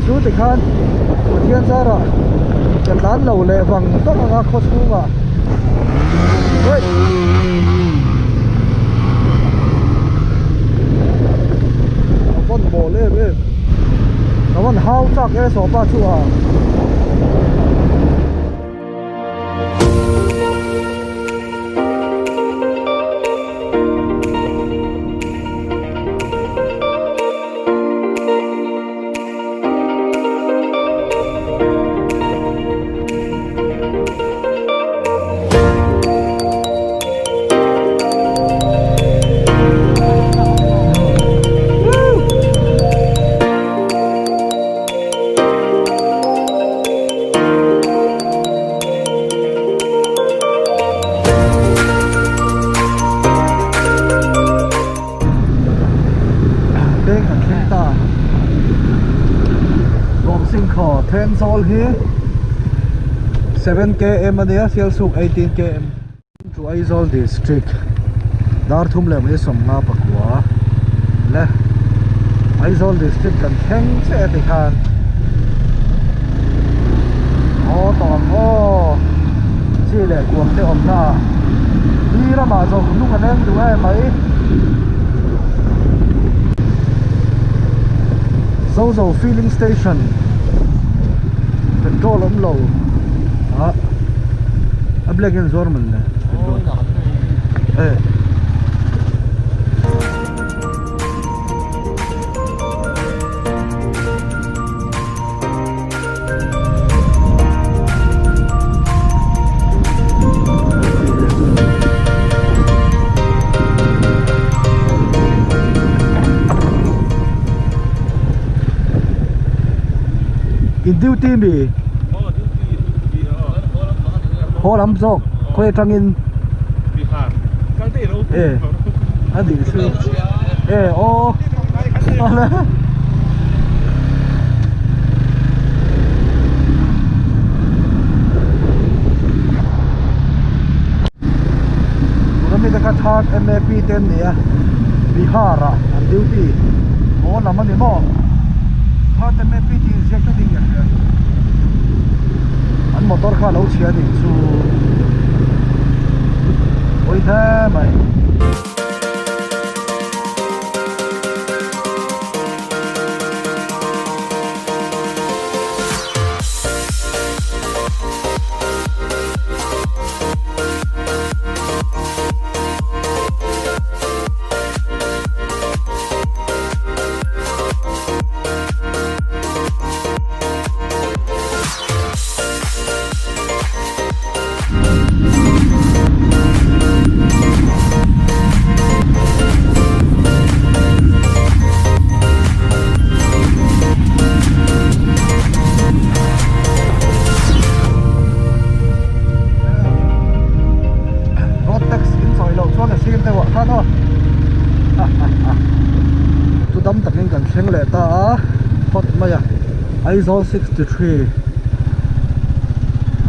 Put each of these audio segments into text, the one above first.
chú thì khan thiên ra rồi em đán lầu lệ vàng tất cả khó chú mà đấy nó vẫn bổ lên bên nó vẫn hao chắc cái số ba chú à all here 7 km ania sial suk 18 km to Aizawl district dar thum le mai som nga pakwa le Aizawl district kan theng se ti khan o tom o chi le kuam te om na ni ra ma zo nu kan em du ai mai zo filling station petrol low black and Zonun in duty me ho lam zok khoi tangin bihar kang te lo adi su o ala kami ta khatah map 10 nia bihar an duty ho lam ani mo khatah map 10 jek ta ding ya an motor kha lo chhiat ding chu oi the mai Aizawl 63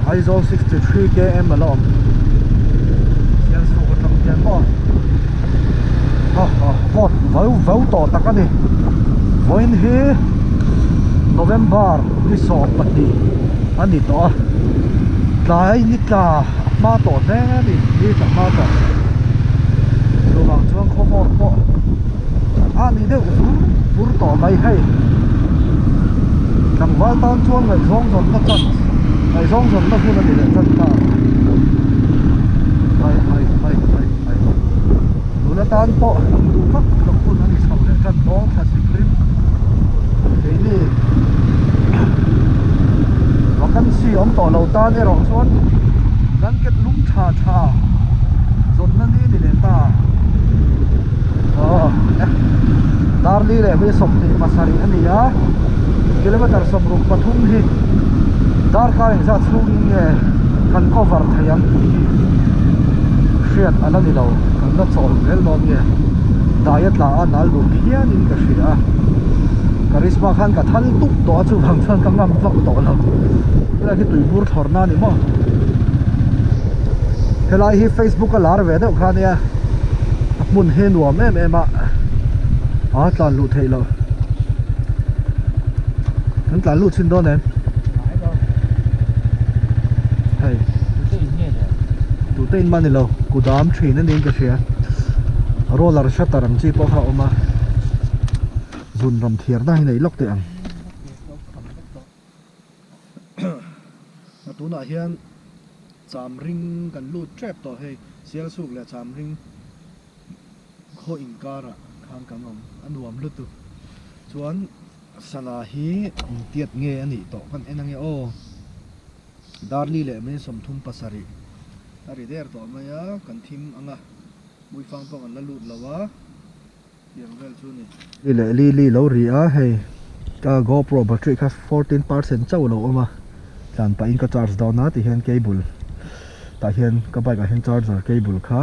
Aizawl 63 km along sian su ko tam pian mo vot vau to tak ani voin hi November ni so pati ani to tlai ni tla ma to ne ni ta ma to so bang chuang kho mo po ani de fur to mai hai nằm vai tan chuông người rong rong nó chặt người rong rong nó phun ra để chân ta hay đủ nó tan po đủ phát nó phun ra để sầu để chân đó là xịt clip thế đi và căn xì ông tỏ đầu ta để rong xuống gắn kết lúc cha rồi nó đi để ta dar đi để bây sọc thì mà sari anh đi á kilometer samruk pathum hi dar kha eng za chung nge kan cover thayam hriat anani lo kan na chol mel lo nge diet la anal du hian in ka hria charisma khan ka thal tuk to chu bang chan ka ngam vak to lo ila ki tuibur thorna ni mo helai hi Facebook a lar ve de khania mun he nuam em a tlan lu thei lo hắn tán lụt xin đó nè hay tụ tên man lo cụ đám trì nên đến cái gì roller shutter làm chi pawh hawihhawmna Zonun ram thiar na nei lok te ang tuna hian cham ring kan lut trap to hei sial suk le cham ring kho inkara khang kamam anuam lutu chuan sana hi tiat nge ani to kan enange o darli le me somthum pasari ari der to maya kan thim anga muifang to kan la lut lawa yang chu ni li lo ri a hei ka GoPro battery ka 14% chau lo ma tlan pa in ka charge down na ti hian cable ta hian ka bike a hian charger cable kha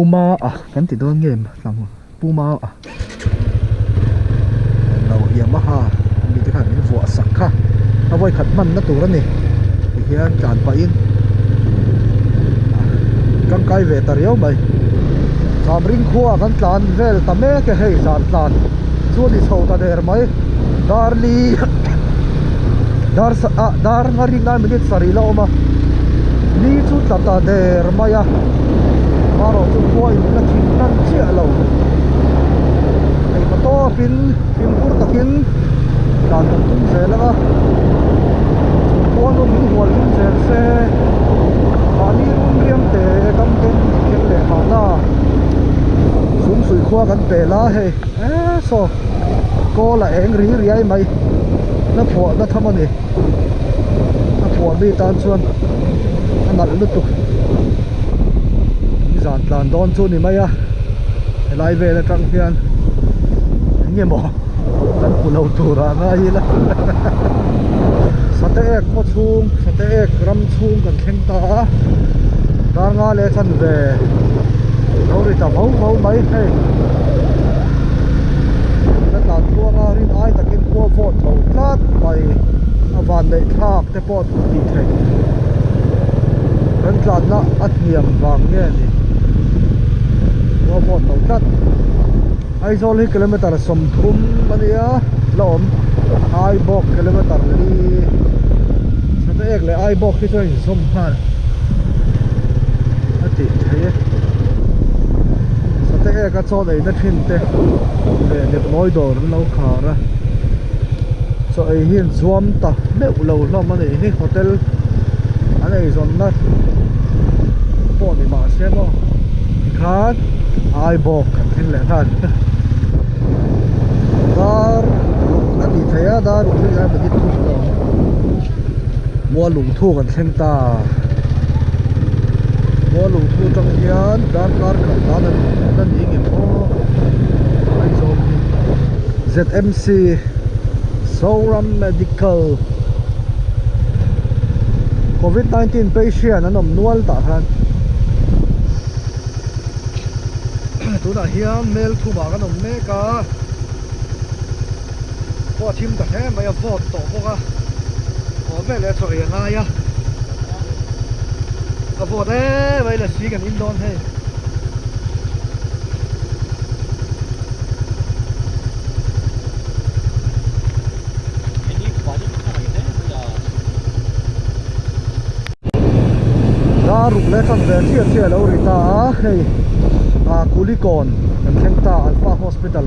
uma kan ti don game lang puma lo Yamaha mi te khan in vo sak kha a voi khat man na tur ani ti hian tlan pa in kan kai ve tar yo bai sam ring khuwa kan tlan vel ta me ke hei san tlan chu ni chho ta der mai darli dar ngari na minute sari la oma ni chu tata der maya maro chu koi na chin nan chia lo ai ko to pin pur takin kan tum se la ko no mi hol lim se ani rum riam te kam ken ken le ha na sum sui khwa kan pe la he so ko la eng ri ri ai mai na pho na thamani na pho mi tan chuan anal lutu ni zan tlan don chu ni mai a lai ve la tang hian nge mo kan pulo tura nga hi la sate ek mo chung sate ek ram chung kan thleng ta dar nga le chan ve lo ri ta vau mai hei tlan tua nga rin ai takin khua vot tho tlat mai avan nei thak te pot ti thei kan tlan na atniam wang nge ni khua vot tho tlat ai zol hi kilometer somthum mania lawm ai bok kilometer li sate ek le ai bok ki choi som phan ati thei sate ek a chon ei na thin te le nep noi dor lo khara so ei hian zuam ta meu lo hlom ani hi hotel anei zon na po ni ma semo khan ai bok kan thin le than dar ani thaya dar ri ai ba dit thu to mo lung thu kan thleng ta mo lung thu tang hian dar kar kan ta nan ni nge mo ai zom ZMC Zonun Medical COVID-19 patient anom nual ta han tuna hian mel thuma kanom me ka po thim ta he mai vot to boka o ve le choi nga ya a vot vai la si kan in don he ruk le kan ve chia lo ri ta hei kulikon kan thleng ta alpha hospital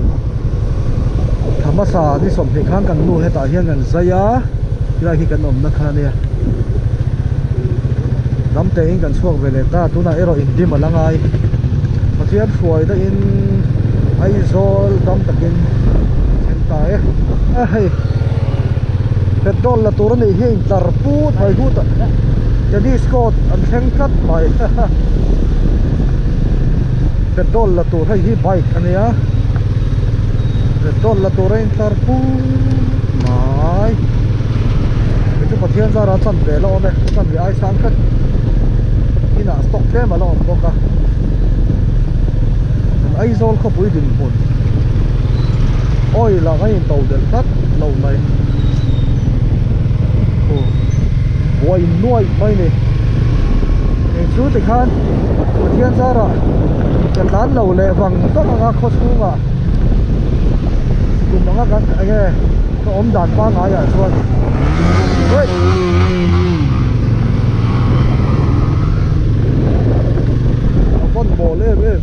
thamasa ni som hi khang kan nu heta hian kan zaya kira hi kan om na khania ramte in kan chuak vele ta tuna ero in dim alangai pathian thuai da in aizol dam takin thleng ta hei petrol la tur ni hi tar put mai hu ta jadi Scott an thleng kat mai petrol la tur hi bike ania petrol la tur in tar pu mai itu pathian za ra chan ve lo me chan vi ai sang kat ina stock te ma lo boka ai zol kho pui din pun oi la ngai tàu del kat lo mai oi nuôi mai ne chú thì khan thiên ra rồi cái tán lầu lệ vàng tốt là kho xuống à cùng nó ngắt anh nghe nó ốm đàn ba ngái à xuân ơi con bò lên lên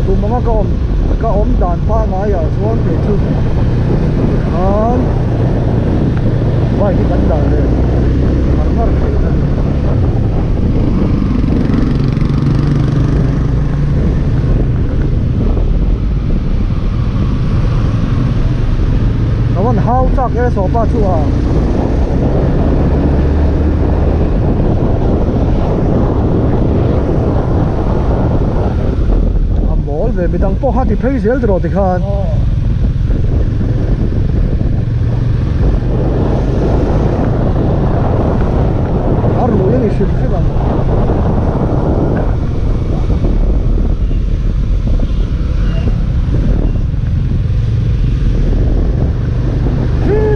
tụi mà có ốm đàn ba ngái à xuân để chụp vậy cái bánh đàn lên nó còn hao chắc cái số ba chua bố về bị đăng pawh thì thấy dễ rồi thì khan arlo ini ship bang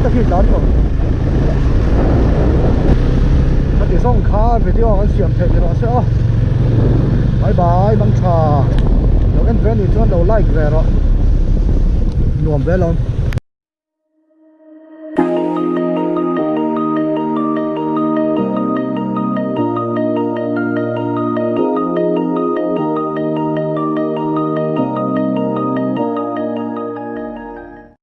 takip dan ko hati song kha video kan siam thei ro se bye bye bang cha lo en ven ni chuan lo like ve ro nuam ve lo